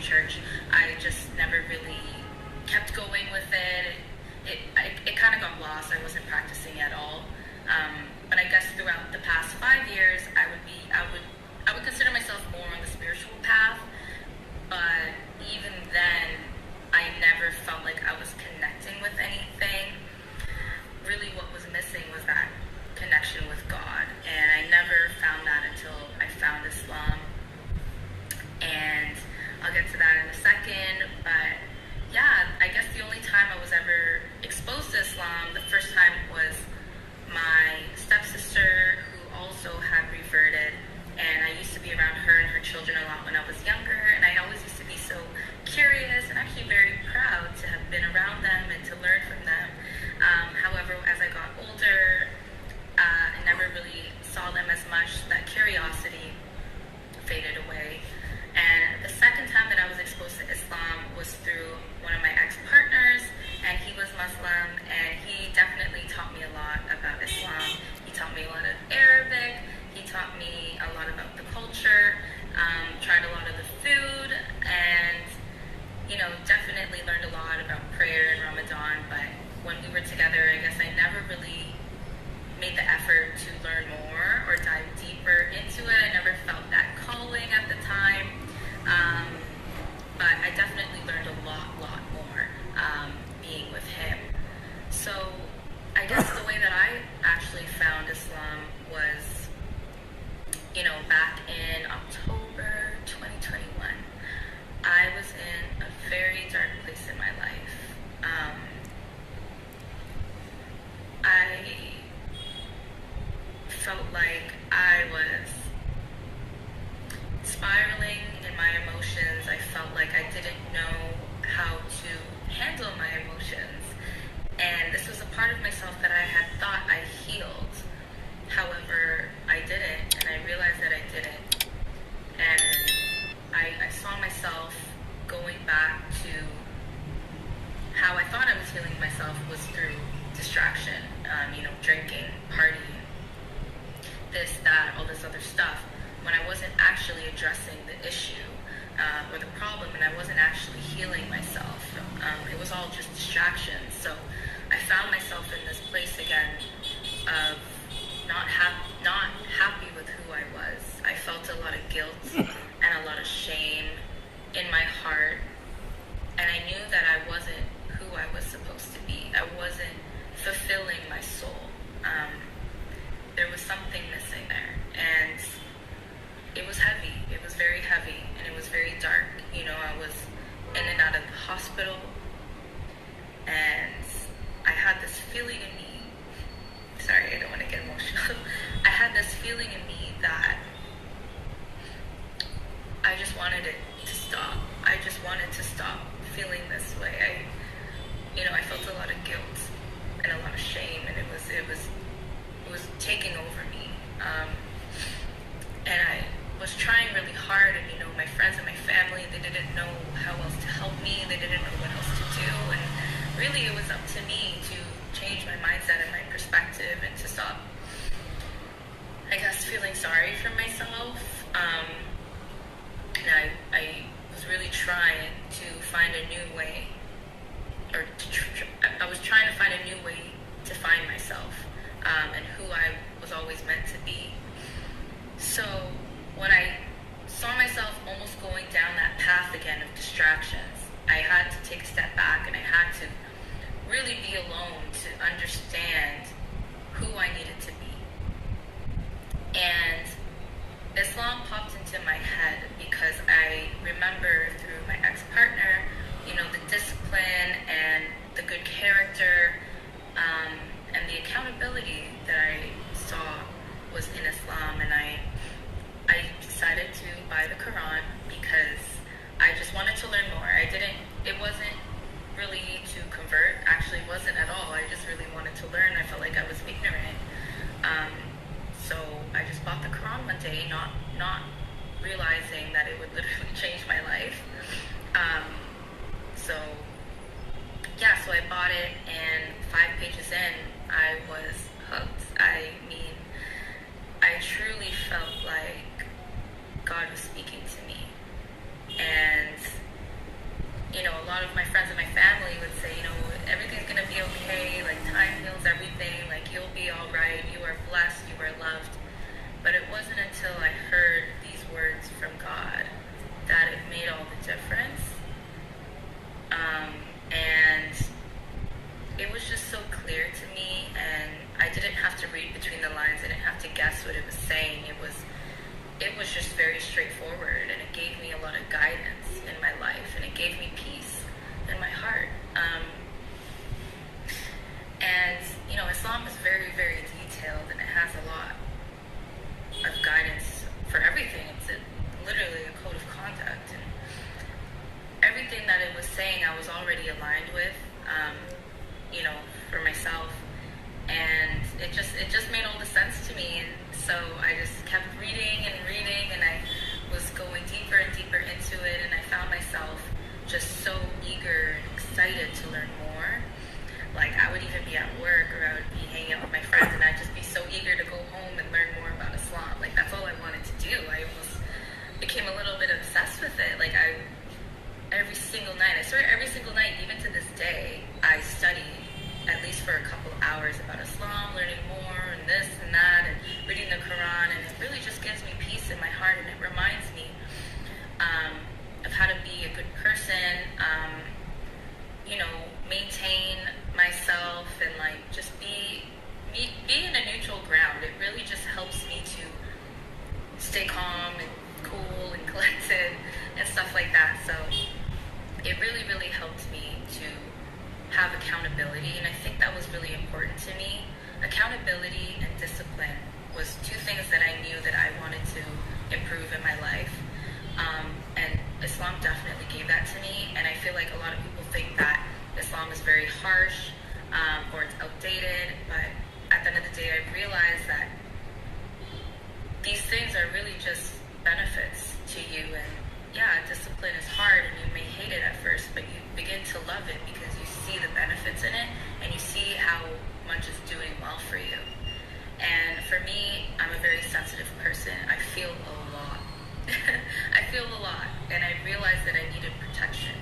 church. I just never really kept going with it. It kind of got lost. I wasn't practicing at all. But I guess throughout the past 5 years, I would consider myself more on the spiritual path. But even then, I never felt like I was connecting with anything. Really, what was missing was that connection with God, and I never found that until I found Islam. And I'll get to that in a second. But yeah, I guess the only time I was ever exposed to Islam, the first time was my stepsister, who also had reverted, and I used to be around her and her children a lot when I was younger, and I always used to be so curious and actually very proud to have been around them and to learn from them. However, as I got older, I never really saw them as much. That curiosity faded away. And the second time that I was exposed to Islam was through one of my ex-partners, and he was Muslim, and he definitely taught me a lot about Islam. He taught me a lot of Arabic. He taught me a lot about the culture, tried a lot of the food, and, definitely learned a lot about prayer and Ramadan. But when we were together, I guess I never really made the effort to learn more or dive deeper into it. I never felt that calling at the time. But I definitely learned a lot more being with him. So I guess the way that I actually found Islam was, back in October 2021. I was in a very dark place in my life. I felt like I was spiraling in my emotions. I felt like I didn't know how to handle my emotions. And this was a part of myself that I had thought I healed. However, I didn't, and I realized that I didn't. And I saw myself going back to how I thought I was healing myself was through distraction, drinking, partying, this, that, all this other stuff, when I wasn't actually addressing the issue or the problem, and I wasn't actually healing myself. It was all just distractions. So I found myself in this place again of not happy with who I was. I felt a lot of guilt and a lot of shame in my heart, and I knew that I wasn't who I was supposed to be. I wasn't fulfilling my soul. There was something missing there, and it was heavy. It was very heavy, and it was very dark. I was in and out of the hospital, and I had this feeling in me. Sorry, I don't want to get emotional. I had this feeling in me that I just wanted it to stop. I just wanted to stop feeling this way. I felt a lot of guilt and a lot of shame, and it was taking over me. And I was trying really hard, and my friends and my family, they didn't know how else to help me. They didn't know what else to do, and really it was up to me to change my mindset and my perspective and to stop, I guess, feeling sorry for myself. And I was really trying to find a new way, or I was trying to find a new way to find myself and who I was always meant to be. So when I saw myself almost going down that path again of distractions, I had to take a step back, and I had to really be alone to understand who I needed to be. And Islam popped into my head because I remember through my ex-partner, the discipline and the good character and the accountability that I saw was in Islam. And I decided to buy the Quran because I just wanted to learn more. It was saying I was already aligned with, you know, for myself. And it just made all the sense to me. And so I just kept reading, and I was going deeper and deeper into it, and I found myself just so eager and excited to learn more. Like, I would even be at work, or I would be hanging out with my friends, and I'd just be so eager to go home and learn more about Islam. Like, that's all I wanted to do. I almost became a little bit obsessed with it. Like, every single night, I swear every single night, even to this day, I study at least for a couple hours about Islam, learning more, and this and that, and reading the Quran, and it really just gives me peace in my heart, and it reminds me of how to be a good person, you know, maintain myself, and like just be in a neutral ground. It really just helps me to stay calm and cool and collected and stuff like that. So it really, really helped me to have accountability, and I think that was really important to me. Accountability and discipline was two things that I knew that I wanted to improve in my life, and Islam definitely gave that to me. And I feel like a lot of people think that Islam is very harsh, or it's outdated, but at the end of the day, I realized that these things are really just benefits to you. And yeah, discipline is hard, and you may hate it at first, but you begin to love it because you see the benefits in it, and you see how much it's doing well for you. And for me, I'm a very sensitive person. I feel a lot. I feel a lot, and I realized that I needed protection.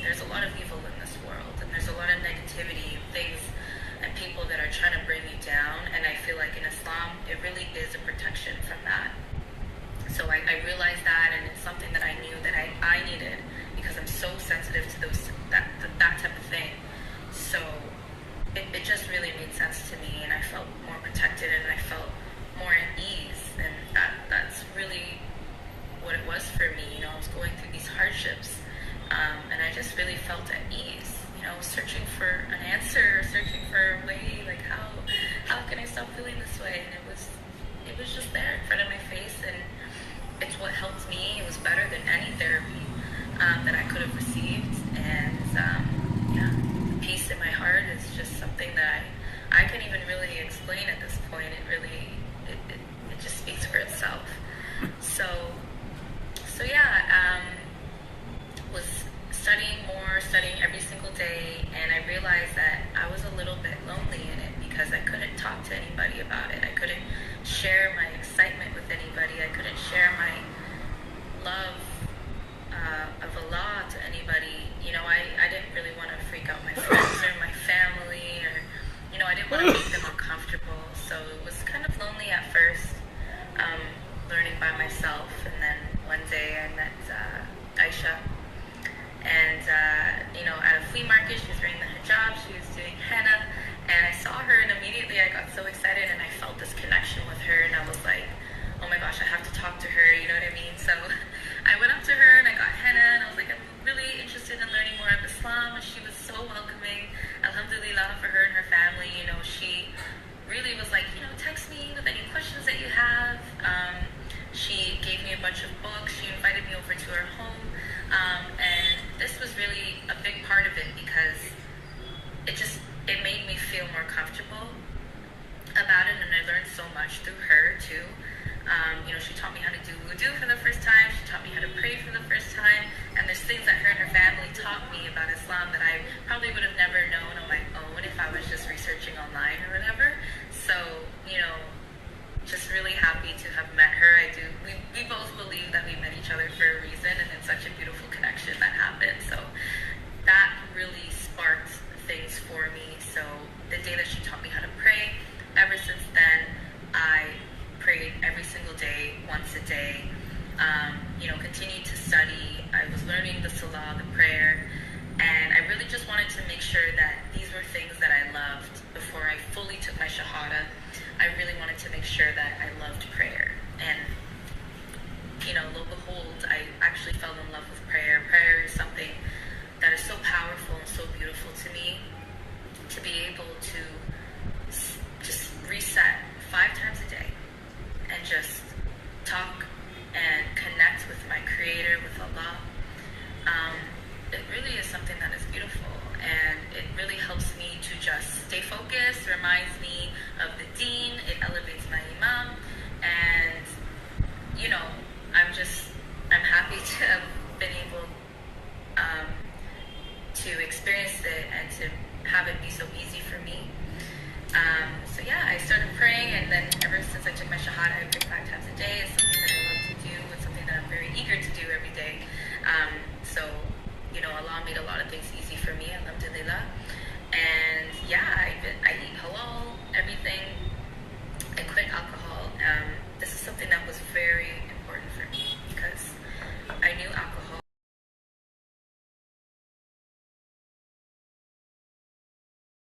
There's a lot of evil in this world, and there's a lot of negativity, things, and people that are trying to bring you down, and I feel like in Islam, it really is a protection from that. So I realized that, and it's something that I knew that I needed, because I'm so sensitive to that type of thing. So it just really made sense to me, and I felt more protected, and I felt more at ease, and that's really what it was for me. You know, I was going through these hardships, and I just really felt at ease. You know, searching for an answer, searching for a way, like how can I stop feeling this way? And it was just there in front of my face, and it's what helped me. It was better than any therapy that I could have received. And yeah, the peace in my heart is just something that I can't even really explain at this point. It just speaks for itself. So yeah, was studying every single day, and I realized that I was a little bit lonely in it because I couldn't talk to anybody about it. I couldn't share my excitement with anybody. I couldn't share my love of Allah to anybody. You know, I didn't really want to freak out my friends or my family, or, you know, I didn't want to make them uncomfortable. So it was kind of lonely at first, learning by myself. And then one day I met Aisha, and you know, at a flea market, she was wearing the hijab, she was doing henna, and I saw her, and immediately I got so excited, and I felt this connection with her, and I was like, oh my gosh, I have to talk to her, you know what I mean? So I went up to her, and I got henna, and I was like, I'm really interested in learning more of Islam, and she was so welcoming. Alhamdulillah for her and her family. You know, she really was like, you know, text me with any questions that you have. She gave me a bunch of books. She invited me over to her home, and this was really a big part of it, because it made me feel more comfortable about it, and I learned so much through her too. You know, she taught me how to do wudu for the first time. She taught me how to pray for the first time, and there's things that her and her family taught me about Islam that I probably would have never known on my own if I was just researching online or whatever. So, you know, just really happy to have met her. We both believe that we met each other for a reason, and it's such a beautiful connection that happened. So that really sparked things for me. So the day that she taught me how to pray, ever since then, I prayed every single day, once a day. You know, continued to study. I was learning the salah, the prayer, and I really just wanted to make sure that these were things that I loved before I fully took my shahada. I really wanted to make sure that I loved prayer. And, you know, lo and behold, I actually fell in love with prayer. Prayer is something that is so powerful and so beautiful to me. To be able to just reset 5 times a day and just talk and connect with my creator, with Allah. It hot, I pray 5 times a day.